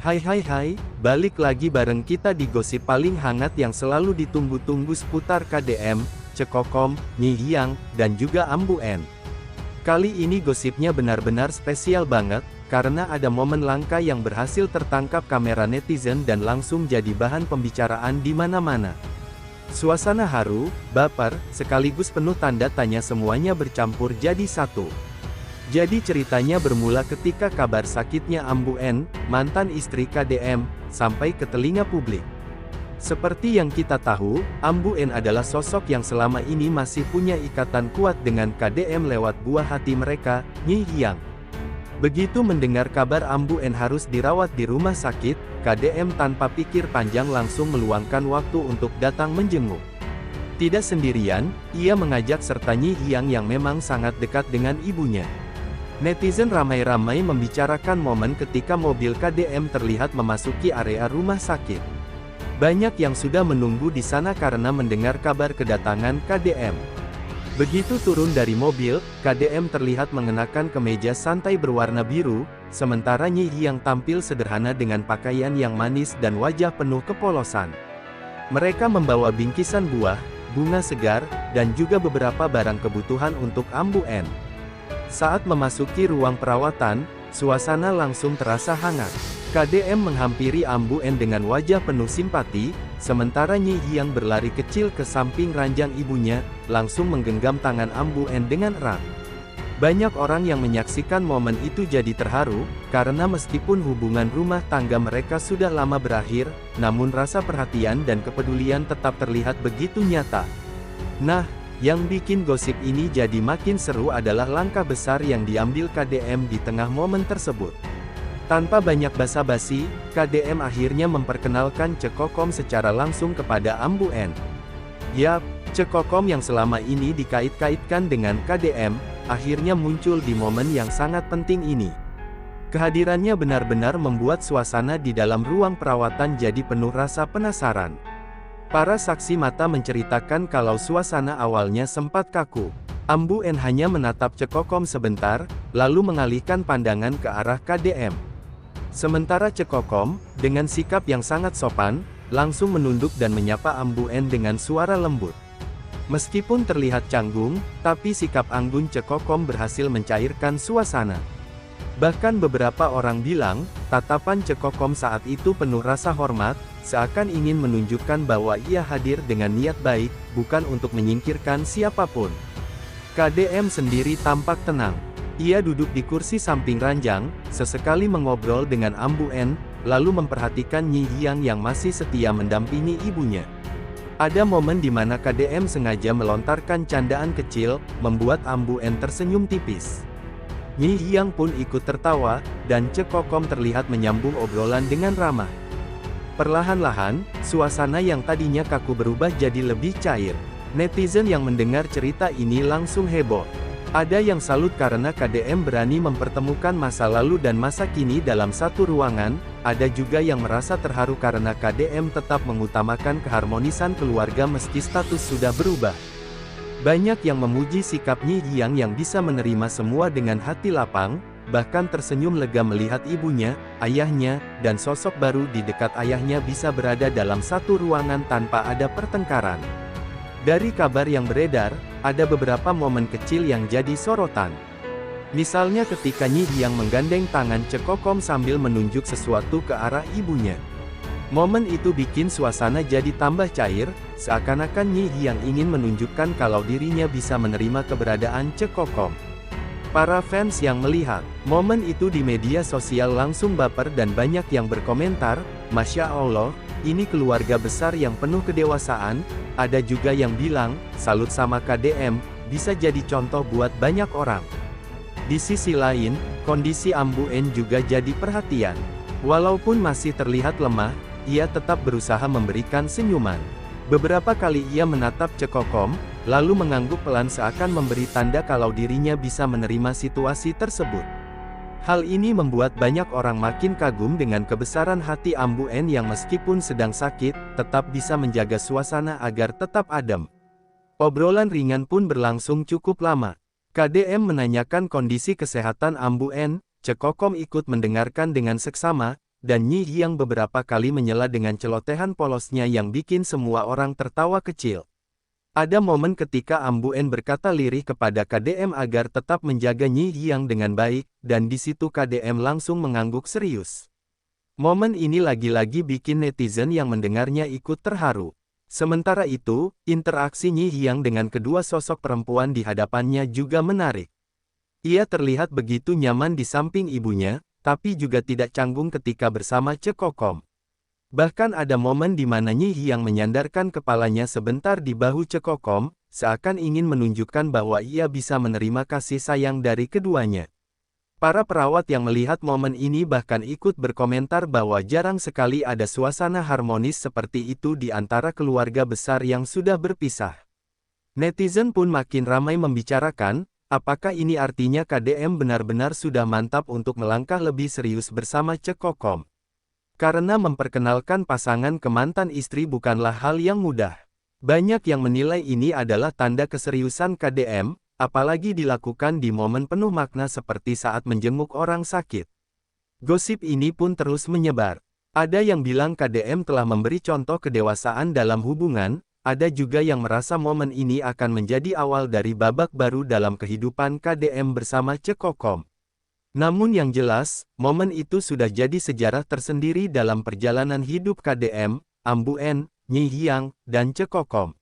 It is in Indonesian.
Hai, balik lagi bareng kita di gosip paling hangat yang selalu ditunggu-tunggu seputar KDM, Cekokom, Nyi Hiang, dan juga Ambu N. Kali ini gosipnya benar-benar spesial banget, karena ada momen langka yang berhasil tertangkap kamera netizen dan langsung jadi bahan pembicaraan di mana-mana. Suasana haru, baper, sekaligus penuh tanda tanya semuanya bercampur jadi satu. Jadi ceritanya bermula ketika kabar sakitnya Ambu N, mantan istri KDM, sampai ke telinga publik. Seperti yang kita tahu, Ambu N adalah sosok yang selama ini masih punya ikatan kuat dengan KDM lewat buah hati mereka, Nyi Hiang. Begitu mendengar kabar Ambu N harus dirawat di rumah sakit, KDM tanpa pikir panjang langsung meluangkan waktu untuk datang menjenguk. Tidak sendirian, ia mengajak serta Nyi Hiang yang memang sangat dekat dengan ibunya. Netizen ramai-ramai membicarakan momen ketika mobil KDM terlihat memasuki area rumah sakit. Banyak yang sudah menunggu di sana karena mendengar kabar kedatangan KDM. Begitu turun dari mobil, KDM terlihat mengenakan kemeja santai berwarna biru, sementara Nyi Hiang tampil sederhana dengan pakaian yang manis dan wajah penuh kepolosan. Mereka membawa bingkisan buah, bunga segar, dan juga beberapa barang kebutuhan untuk Ambu N. Saat memasuki ruang perawatan, suasana langsung terasa hangat. KDM menghampiri Ambu N dengan wajah penuh simpati, sementara Nyi Hiang berlari kecil ke samping ranjang ibunya, langsung menggenggam tangan Ambu N dengan erat. Banyak orang yang menyaksikan momen itu jadi terharu, karena meskipun hubungan rumah tangga mereka sudah lama berakhir, namun rasa perhatian dan kepedulian tetap terlihat begitu nyata. Nah, yang bikin gosip ini jadi makin seru adalah langkah besar yang diambil KDM di tengah momen tersebut. Tanpa banyak basa-basi, KDM akhirnya memperkenalkan Cekokom secara langsung kepada Ambu N. Yap, Cekokom yang selama ini dikait-kaitkan dengan KDM, akhirnya muncul di momen yang sangat penting ini. Kehadirannya benar-benar membuat suasana di dalam ruang perawatan jadi penuh rasa penasaran. Para saksi mata menceritakan kalau suasana awalnya sempat kaku. Ambu N hanya menatap Cekokom sebentar, lalu mengalihkan pandangan ke arah KDM. Sementara Cekokom, dengan sikap yang sangat sopan, langsung menunduk dan menyapa Ambu N dengan suara lembut. Meskipun terlihat canggung, tapi sikap anggun Cekokom berhasil mencairkan suasana. Bahkan beberapa orang bilang, tatapan Cekokom saat itu penuh rasa hormat, seakan ingin menunjukkan bahwa ia hadir dengan niat baik, bukan untuk menyingkirkan siapapun. KDM sendiri tampak tenang. Ia duduk di kursi samping ranjang, sesekali mengobrol dengan Ambu N, lalu memperhatikan Nyi Hiang yang masih setia mendampingi ibunya. Ada momen di mana KDM sengaja melontarkan candaan kecil, membuat Ambu N tersenyum tipis. Nyi Hiang pun ikut tertawa, dan Cekokom terlihat menyambung obrolan dengan ramah. Perlahan-lahan, suasana yang tadinya kaku berubah jadi lebih cair. Netizen yang mendengar cerita ini langsung heboh. Ada yang salut karena KDM berani mempertemukan masa lalu dan masa kini dalam satu ruangan, ada juga yang merasa terharu karena KDM tetap mengutamakan keharmonisan keluarga meski status sudah berubah. Banyak yang memuji sikap Nyi Hiang yang bisa menerima semua dengan hati lapang, bahkan tersenyum lega melihat ibunya, ayahnya, dan sosok baru di dekat ayahnya bisa berada dalam satu ruangan tanpa ada pertengkaran. Dari kabar yang beredar, ada beberapa momen kecil yang jadi sorotan. Misalnya ketika Nyi Hiang menggandeng tangan Cekokom sambil menunjuk sesuatu ke arah ibunya. Momen itu bikin suasana jadi tambah cair, seakan-akan Nyi Hiang ingin menunjukkan kalau dirinya bisa menerima keberadaan Cekokom. Para fans yang melihat momen itu di media sosial langsung baper dan banyak yang berkomentar, "Masya Allah, ini keluarga besar yang penuh kedewasaan." Ada juga yang bilang, salut sama KDM, bisa jadi contoh buat banyak orang. Di sisi lain, kondisi Ambu N juga jadi perhatian. Walaupun masih terlihat lemah, ia tetap berusaha memberikan senyuman. Beberapa kali ia menatap Cekokom, lalu mengangguk pelan seakan memberi tanda kalau dirinya bisa menerima situasi tersebut. Hal ini membuat banyak orang makin kagum dengan kebesaran hati Ambu N yang meskipun sedang sakit, tetap bisa menjaga suasana agar tetap adem. Obrolan ringan pun berlangsung cukup lama. KDM menanyakan kondisi kesehatan Ambu N, Cekokom ikut mendengarkan dengan seksama, dan Nyi Hiang beberapa kali menyela dengan celotehan polosnya yang bikin semua orang tertawa kecil. Ada momen ketika Ambu En berkata lirih kepada KDM agar tetap menjaga Nyi Hiang dengan baik, dan di situ KDM langsung mengangguk serius. Momen ini lagi-lagi bikin netizen yang mendengarnya ikut terharu. Sementara itu, interaksi Nyi Hiang dengan kedua sosok perempuan di hadapannya juga menarik. Ia terlihat begitu nyaman di samping ibunya, tapi juga tidak canggung ketika bersama Cekokom. Bahkan ada momen di mana Nyi Hiang menyandarkan kepalanya sebentar di bahu Cekokom, seakan ingin menunjukkan bahwa ia bisa menerima kasih sayang dari keduanya. Para perawat yang melihat momen ini bahkan ikut berkomentar bahwa jarang sekali ada suasana harmonis seperti itu di antara keluarga besar yang sudah berpisah. Netizen pun makin ramai membicarakan, apakah ini artinya KDM benar-benar sudah mantap untuk melangkah lebih serius bersama Cekokom. Karena memperkenalkan pasangan ke mantan istri bukanlah hal yang mudah. Banyak yang menilai ini adalah tanda keseriusan KDM, apalagi dilakukan di momen penuh makna seperti saat menjenguk orang sakit. Gosip ini pun terus menyebar. Ada yang bilang KDM telah memberi contoh kedewasaan dalam hubungan, ada juga yang merasa momen ini akan menjadi awal dari babak baru dalam kehidupan KDM bersama Cekokom. Namun yang jelas, momen itu sudah jadi sejarah tersendiri dalam perjalanan hidup KDM, Ambu En, Nyi Hiang, dan Cekokom.